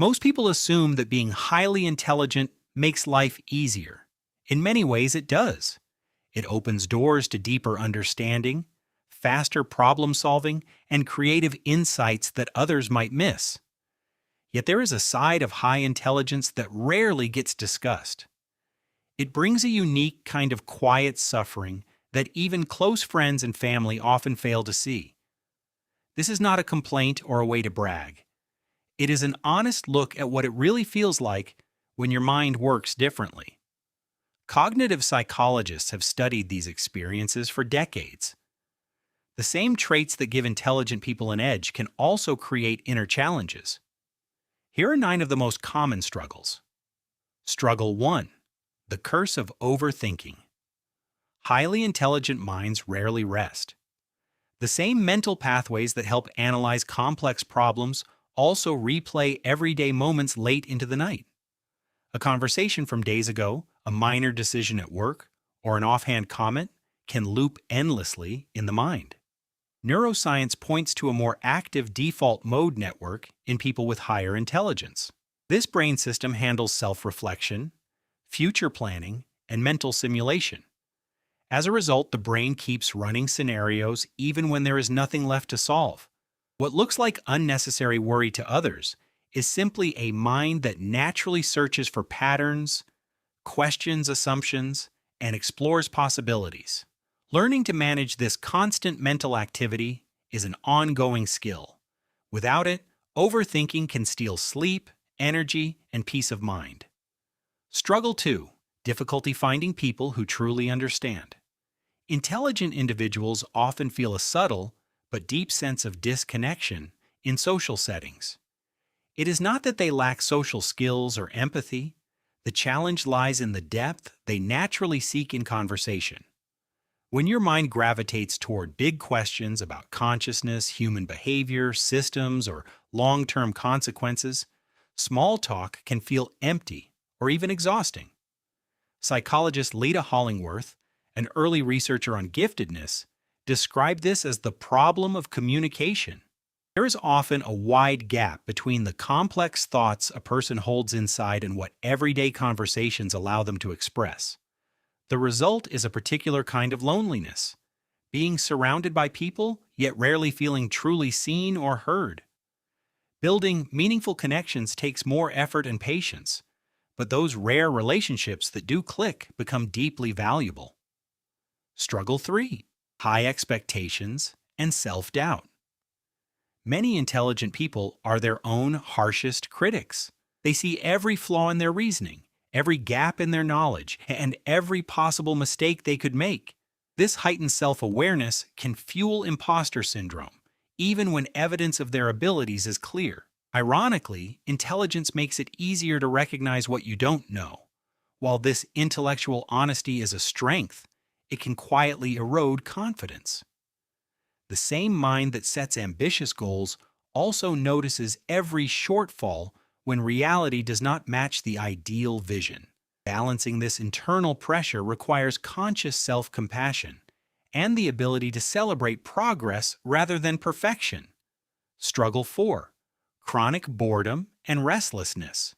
Most people assume that being highly intelligent makes life easier. In many ways, it does. It opens doors to deeper understanding, faster problem solving, and creative insights that others might miss. Yet there is a side of high intelligence that rarely gets discussed. It brings a unique kind of quiet suffering that even close friends and family often fail to see. This is not a complaint or a way to brag. It is an honest look at what it really feels like when your mind works differently. Cognitive psychologists have studied these experiences for decades. The same traits that give intelligent people an edge can also create inner challenges. Here are 9 of the most common struggles. Struggle 1. The curse of overthinking. Highly intelligent minds rarely rest. The same mental pathways that help analyze complex problems also replay everyday moments late into the night. A conversation from days ago, a minor decision at work, or an offhand comment can loop endlessly in the mind. Neuroscience points to a more active default mode network in people with higher intelligence. This brain system handles self-reflection, future planning, and mental simulation. As a result, the brain keeps running scenarios even when there is nothing left to solve. What looks like unnecessary worry to others is simply a mind that naturally searches for patterns, questions assumptions, and explores possibilities. Learning to manage this constant mental activity is an ongoing skill. Without it, overthinking can steal sleep, energy, and peace of mind. Struggle 2. Difficulty finding people who truly understand. Intelligent individuals often feel a subtle but deep sense of disconnection in social settings. It is not that they lack social skills or empathy. The challenge lies in the depth they naturally seek in conversation. When your mind gravitates toward big questions about consciousness, human behavior, systems, or long-term consequences, small talk can feel empty or even exhausting. Psychologist Leda Hollingworth, an early researcher on giftedness, described this as the problem of communication. There is often a wide gap between the complex thoughts a person holds inside and what everyday conversations allow them to express. The result is a particular kind of loneliness, being surrounded by people, yet rarely feeling truly seen or heard. Building meaningful connections takes more effort and patience, but those rare relationships that do click become deeply valuable. Struggle 3. High expectations and self-doubt. Many intelligent people are their own harshest critics. They see every flaw in their reasoning, every gap in their knowledge, and every possible mistake they could make. This heightened self-awareness can fuel imposter syndrome, even when evidence of their abilities is clear. Ironically, intelligence makes it easier to recognize what you don't know. While this intellectual honesty is a strength, it can quietly erode confidence. The same mind that sets ambitious goals also notices every shortfall when reality does not match the ideal vision. Balancing this internal pressure requires conscious self-compassion and the ability to celebrate progress rather than perfection. Struggle 4. Chronic boredom and restlessness.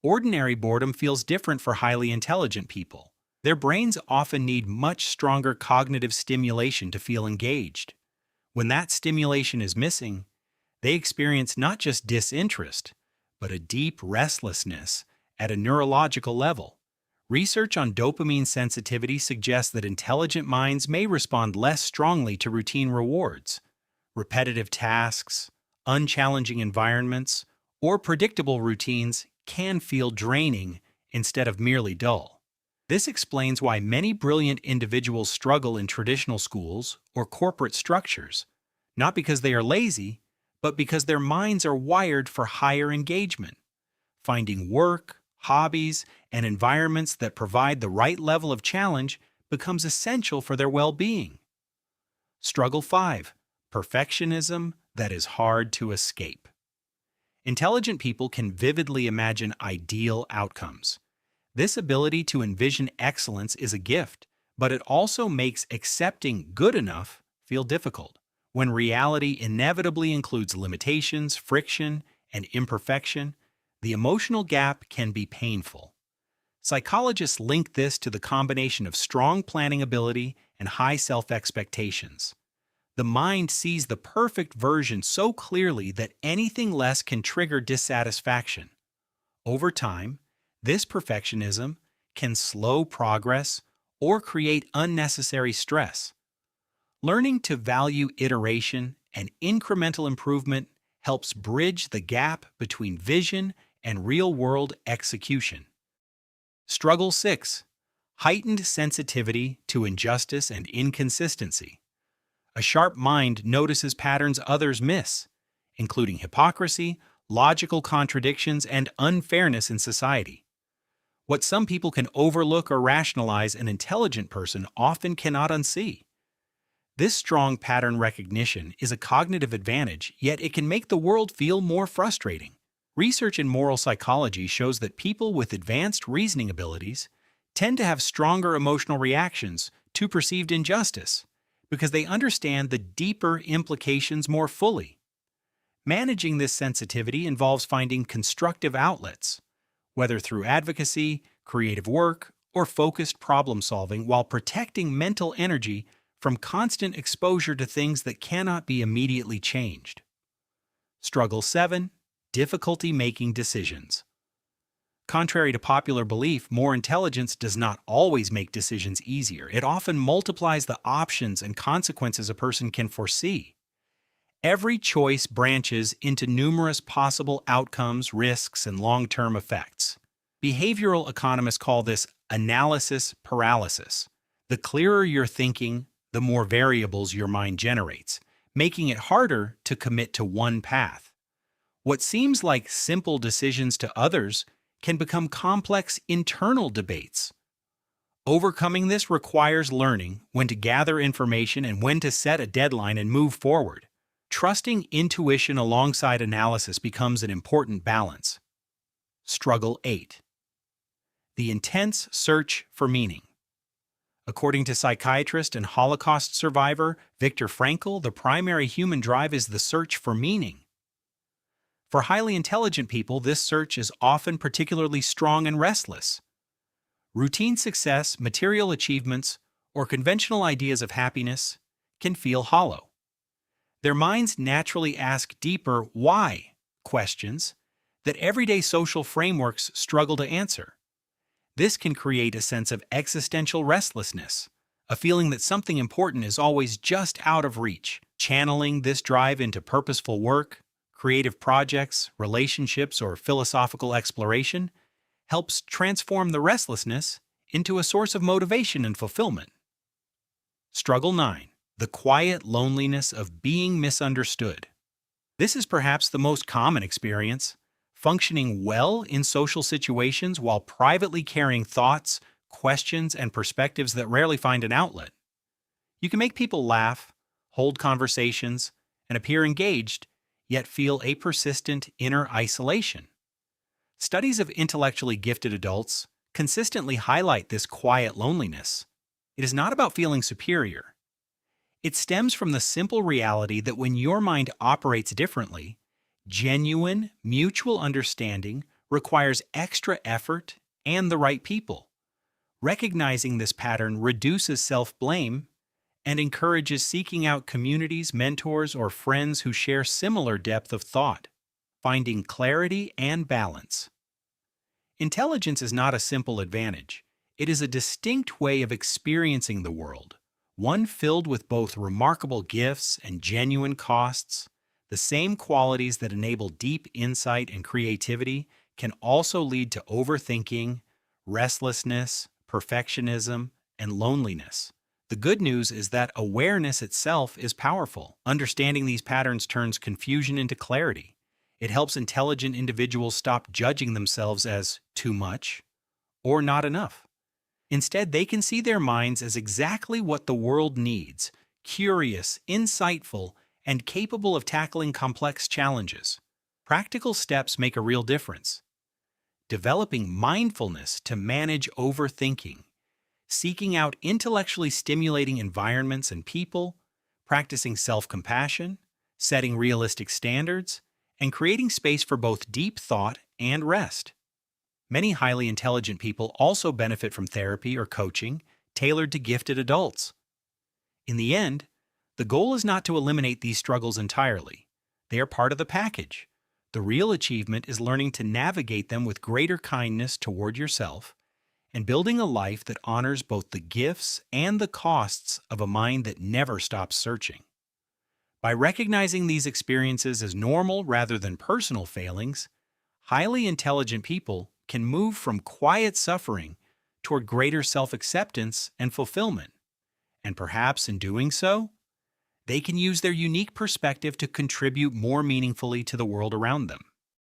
Ordinary boredom feels different for highly intelligent people. Their brains often need much stronger cognitive stimulation to feel engaged. When that stimulation is missing, they experience not just disinterest, but a deep restlessness at a neurological level. Research on dopamine sensitivity suggests that intelligent minds may respond less strongly to routine rewards. Repetitive tasks, unchallenging environments, or predictable routines can feel draining instead of merely dull. This explains why many brilliant individuals struggle in traditional schools or corporate structures, not because they are lazy, but because their minds are wired for higher engagement. Finding work, hobbies, and environments that provide the right level of challenge becomes essential for their well-being. Struggle 5. Perfectionism that is hard to escape. Intelligent people can vividly imagine ideal outcomes. This ability to envision excellence is a gift, but it also makes accepting good enough feel difficult. When reality inevitably includes limitations, friction, and imperfection, The emotional gap can be painful. Psychologists link this to the combination of strong planning ability and high self-expectations. The mind sees the perfect version so clearly that anything less can trigger dissatisfaction. Over time, this perfectionism can slow progress or create unnecessary stress. Learning to value iteration and incremental improvement helps bridge the gap between vision and real-world execution. Struggle 6. Heightened sensitivity to injustice and inconsistency. A sharp mind notices patterns others miss, including hypocrisy, logical contradictions, and unfairness in society. What some people can overlook or rationalize, an intelligent person often cannot unsee. This strong pattern recognition is a cognitive advantage, yet it can make the world feel more frustrating. Research in moral psychology shows that people with advanced reasoning abilities tend to have stronger emotional reactions to perceived injustice because they understand the deeper implications more fully. Managing this sensitivity involves finding constructive outlets, whether through advocacy, creative work, or focused problem solving, while protecting mental energy from constant exposure to things that cannot be immediately changed. Struggle 7. Difficulty making decisions. Contrary to popular belief, more intelligence does not always make decisions easier. It often multiplies the options and consequences a person can foresee. Every choice branches into numerous possible outcomes, risks, and long-term effects. Behavioral economists call this analysis paralysis. The clearer you're thinking, the more variables your mind generates, making it harder to commit to one path. What seems like simple decisions to others can become complex internal debates. Overcoming this requires learning when to gather information and when to set a deadline and move forward. Trusting intuition alongside analysis becomes an important balance. Struggle 8. The intense search for meaning. According to psychiatrist and Holocaust survivor Viktor Frankl, the primary human drive is the search for meaning. For highly intelligent people, this search is often particularly strong and restless. Routine success, material achievements, or conventional ideas of happiness can feel hollow. Their minds naturally ask deeper why questions that everyday social frameworks struggle to answer. This can create a sense of existential restlessness, a feeling that something important is always just out of reach. Channeling this drive into purposeful work, creative projects, relationships, or philosophical exploration helps transform the restlessness into a source of motivation and fulfillment. Struggle 9. The quiet loneliness of being misunderstood. This is perhaps the most common experience, functioning well in social situations while privately carrying thoughts, questions, and perspectives that rarely find an outlet. You can make people laugh, hold conversations, and appear engaged, yet feel a persistent inner isolation. Studies of intellectually gifted adults consistently highlight this quiet loneliness. It is not about feeling superior. It stems from the simple reality that when your mind operates differently, genuine, mutual understanding requires extra effort and the right people. Recognizing this pattern reduces self-blame and encourages seeking out communities, mentors, or friends who share similar depth of thought, finding clarity and balance. Intelligence is not a simple advantage. It is a distinct way of experiencing the world, one filled with both remarkable gifts and genuine costs. The same qualities that enable deep insight and creativity can also lead to overthinking, restlessness, perfectionism, and loneliness. The good news is that awareness itself is powerful. Understanding these patterns turns confusion into clarity. It helps intelligent individuals stop judging themselves as too much or not enough. Instead, they can see their minds as exactly what the world needs: curious, insightful, and capable of tackling complex challenges. Practical steps make a real difference. Developing mindfulness to manage overthinking, seeking out intellectually stimulating environments and people, practicing self-compassion, setting realistic standards, and creating space for both deep thought and rest. Many highly intelligent people also benefit from therapy or coaching tailored to gifted adults. In the end, the goal is not to eliminate these struggles entirely. They are part of the package. The real achievement is learning to navigate them with greater kindness toward yourself and building a life that honors both the gifts and the costs of a mind that never stops searching. By recognizing these experiences as normal rather than personal failings, highly intelligent people can move from quiet suffering toward greater self-acceptance and fulfillment. And perhaps in doing so, they can use their unique perspective to contribute more meaningfully to the world around them.